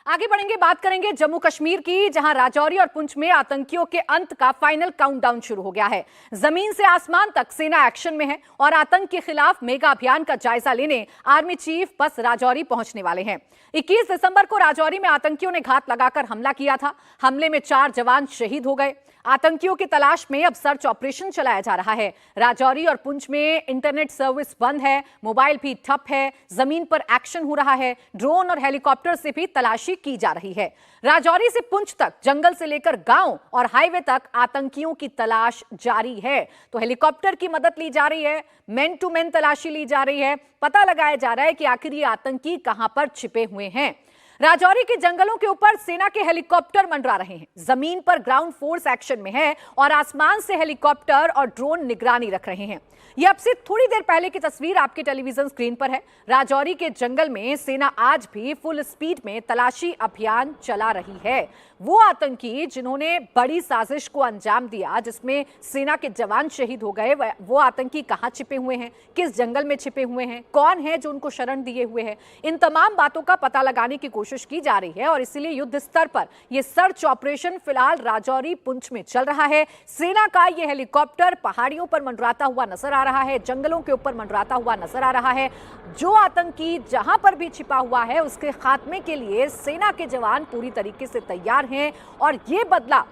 आगे बढ़ेंगे, बात करेंगे जम्मू कश्मीर की, जहां राजौरी और पुंछ में आतंकियों के अंत का फाइनल काउंटडाउन शुरू हो गया है। जमीन से आसमान तक सेना एक्शन में है और आतंक के खिलाफ मेगा अभियान का जायजा लेने आर्मी चीफ बस राजौरी पहुंचने वाले हैं। 21 दिसंबर को राजौरी में आतंकियों ने घात लगाकर हमला किया था। हमले में 4 जवान शहीद हो गए। आतंकियों की तलाश में अब सर्च ऑपरेशन चलाया जा रहा है। राजौरी और पुंछ में इंटरनेट सर्विस बंद है, मोबाइल भी ठप है, जमीन पर एक्शन हो रहा है, ड्रोन और हेलीकॉप्टर से भी तलाशी की जा रही है। राजौरी से पुंछ तक, जंगल से लेकर गांव और हाईवे तक आतंकियों की तलाश जारी है। तो हेलीकॉप्टर की मदद ली जा रही है, मैन टू मैन तलाशी ली जा रही है, पता लगाया जा रहा है कि आखिर ये आतंकी कहां पर छिपे हुए हैं। राजौरी के जंगलों के ऊपर सेना के हेलीकॉप्टर मंडरा रहे हैं। जमीन पर ग्राउंड फोर्स एक्शन में है और आसमान से हेलीकॉप्टर और ड्रोन निगरानी रख रहे हैं। यह अब से थोड़ी देर पहले की तस्वीर आपके टेलीविजन स्क्रीन पर है। राजौरी के जंगल में सेना आज भी फुल स्पीड में तलाशी अभियान चला रही है। वो आतंकी जिन्होंने बड़ी साजिश को अंजाम दिया, जिसमें सेना के जवान शहीद हो गए, वो आतंकी कहां छिपे हुए हैं, किस जंगल में छिपे हुए हैं, कौन है जो उनको शरण दिए हुए हैं, इन तमाम बातों का पता लगाने की कोशिश की जा रही है। और इसीलिए युद्ध स्तर पर यह सर्च ऑपरेशन फिलहाल राजौरी पुंछ में चल रहा है। सेना का यह हेलीकॉप्टर पहाड़ियों पर मंडराता हुआ नजर आ रहा है, जंगलों के ऊपर मंडराता हुआ नजर आ रहा है। जो आतंकी जहां पर भी छिपा हुआ है, उसके खात्मे के लिए सेना के जवान पूरी तरीके से तैयार हैं और ये बदला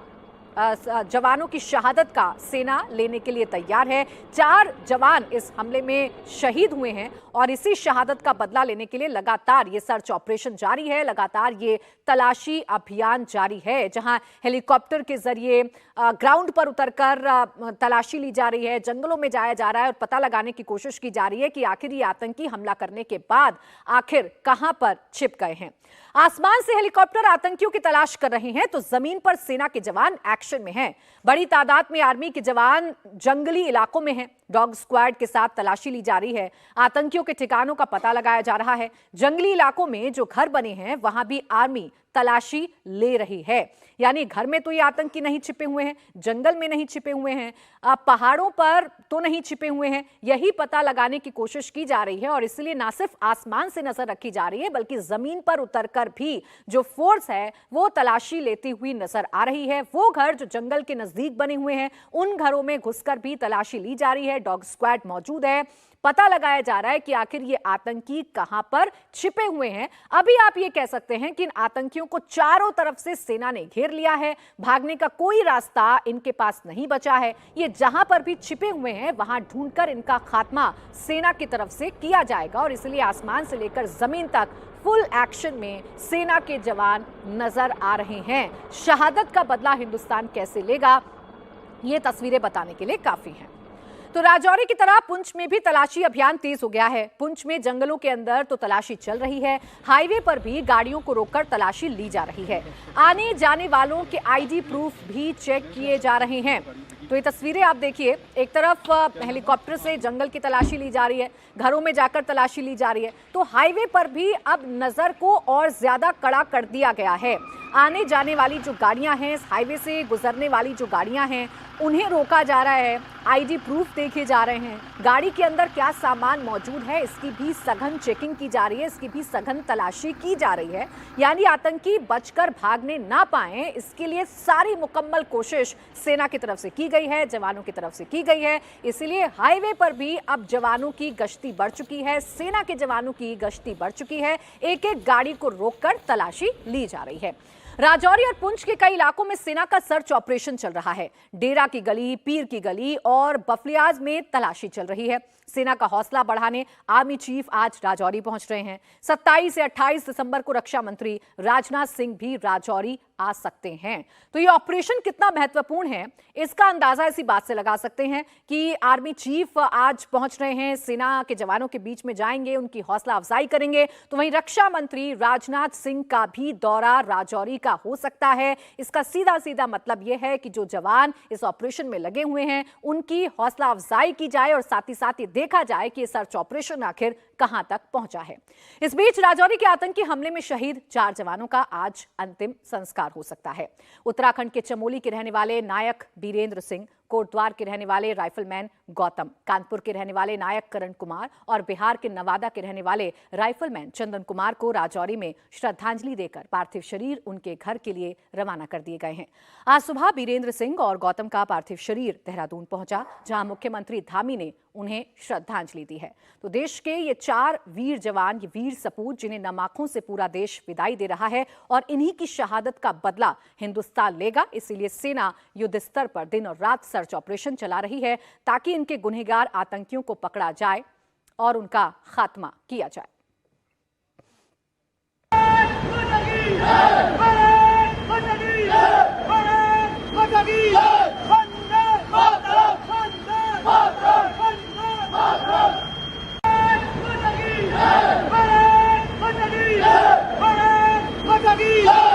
जवानों की शहादत का सेना लेने के लिए तैयार है। 4 जवान इस हमले में शहीद हुए हैं और इसी शहादत का बदला लेने के लिए लगातार ये सर्च ऑपरेशन जारी है, लगातार ये तलाशी अभियान जारी है, जहां हेलीकॉप्टर के जरिए ग्राउंड पर उतरकर तलाशी ली जा रही है, जंगलों में जाया जा रहा है और पता लगाने की कोशिश की जा रही है कि आखिर ये आतंकी हमला करने के बाद आखिर कहां पर छिप गए हैं। आसमान से हेलीकॉप्टर आतंकियों की तलाश कर रहे हैं तो जमीन पर सेना के जवान एक्शन में हैं। बड़ी तादाद में आर्मी के जवान जंगली इलाकों में हैं। डॉग स्क्वाड के साथ तलाशी ली जा रही है। आतंकियों के ठिकानों का पता लगाया जा रहा है। जंगली इलाकों में जो घर बने हैं वहां भी आर्मी तलाशी ले रही है। यानी घर में तो ये आतंकी नहीं छिपे हुए हैं, जंगल में नहीं छिपे हुए हैं, पहाड़ों पर तो नहीं छिपे हुए हैं, यही पता लगाने की कोशिश की जा रही है। और इसलिए ना सिर्फ आसमान से नजर रखी जा रही है, बल्कि जमीन पर उतरकर भी जो फोर्स है वो तलाशी लेती हुई नजर आ रही है। वो घर जो जंगल के नजदीक बने हुए हैं, उन घरों में घुसकर भी तलाशी ली जा रही है। डॉग स्क्वाड मौजूद है, पता लगाया जा रहा है कि आखिर ये आतंकी कहां पर छिपे हुए हैं। अभी आप ये कह सकते हैं कि इन आतंकियों को चारों तरफ से सेना ने घेर लिया है, भागने का कोई रास्ता इनके पास नहीं बचा है। ये जहां पर भी छिपे हुए हैं वहां ढूंढकर इनका खात्मा सेना की तरफ से किया जाएगा। और इसलिए आसमान से लेकर जमीन तक फुल एक्शन में सेना के जवान नजर आ रहे हैं। शहादत का बदला हिंदुस्तान कैसे लेगा, ये तस्वीरें बताने के लिए काफी हैं। तो राजौरी की तरह पुंछ में भी तलाशी अभियान तेज हो गया है। पुंछ में जंगलों के अंदर तो तलाशी चल रही है, हाईवे पर भी गाड़ियों को रोककर तलाशी ली जा रही है। आने जाने वालों के आईडी प्रूफ भी चेक किए जा रहे हैं। तो ये तस्वीरें आप देखिए, एक तरफ हेलीकॉप्टर से जंगल की तलाशी ली जा रही है, घरों में जाकर तलाशी ली जा रही है, तो हाईवे पर भी अब नजर को और ज्यादा कड़ा कर दिया गया है। आने जाने वाली जो गाड़ियां हैं, इस हाईवे से गुजरने वाली जो गाड़ियां हैं, उन्हें रोका जा रहा है, आईडी प्रूफ देखे जा रहे हैं, गाड़ी के अंदर क्या सामान मौजूद है इसकी भी सघन चेकिंग की जा रही है, इसकी भी सघन तलाशी की जा रही है। यानी आतंकी बचकर भागने ना पाए, इसके लिए सारी मुकम्मल कोशिश सेना की तरफ से की गई है, जवानों की तरफ से की गई है। इसलिए हाईवे पर भी अब जवानों की गश्ती बढ़ चुकी है, सेना के जवानों की गश्ती बढ़ चुकी है। एक एक गाड़ी को रोककर तलाशी ली जा रही है। राजौरी और पुंछ के कई इलाकों में सेना का सर्च ऑपरेशन चल रहा है। डेरा की गली, पीर की गली और बफलियाज में तलाशी चल रही है। सेना का हौसला बढ़ाने आर्मी चीफ आज राजौरी पहुंच रहे हैं। 27 से 28 दिसंबर को रक्षा मंत्री राजनाथ सिंह भी राजौरी आ सकते हैं। तो ये ऑपरेशन कितना महत्वपूर्ण है, इसका अंदाजा इसी बात से लगा सकते हैं कि आर्मी चीफ आज पहुंच रहे हैं, सेना के जवानों के बीच में जाएंगे, उनकी हौसला अफजाई करेंगे। तो वहीं रक्षा मंत्री राजनाथ सिंह का भी दौरा राजौरी का हो सकता है। इसका सीधा सीधा मतलब यह है कि जो जवान इस ऑपरेशन में लगे हुए हैं, उनकी हौसला अफजाई की जाए और साथ ही साथ ये देखा जाए कि सर्च ऑपरेशन आखिर कहां तक पहुंचा है। इस बीच राजौरी के आतंकी हमले में शहीद 4 जवानों का आज अंतिम संस्कार हो सकता है। उत्तराखंड के चमोली के रहने वाले नायक बीरेंद्र सिंह कोटद्वार के रहने वाले राइफलमैन गौतम, कानपुर के रहने वाले नायक करण कुमार और बिहार के नवादा के रहने वाले राइफलमैन चंदन कुमार को राजौरी में श्रद्धांजलि देकर पार्थिव शरीर उनके घर के लिए रवाना कर दिए गए हैं। आज सुबह बीरेंद्र सिंह और गौतम का पार्थिव शरीर देहरादून पहुंचा, जहां मुख्यमंत्री धामी ने उन्हें श्रद्धांजलि दी है। तो देश के ये 4 वीर जवान, ये वीर सपूत, जिन्हें नम आंखों से पूरा देश विदाई दे रहा है और इन्हीं की शहादत का बदला हिंदुस्तान लेगा। इसीलिए सेना युद्ध स्तर पर दिन और रात सर्च ऑपरेशन चला रही है ताकि इनके गुनहगार आतंकियों को पकड़ा जाए और उनका खात्मा किया जाए। Madagi!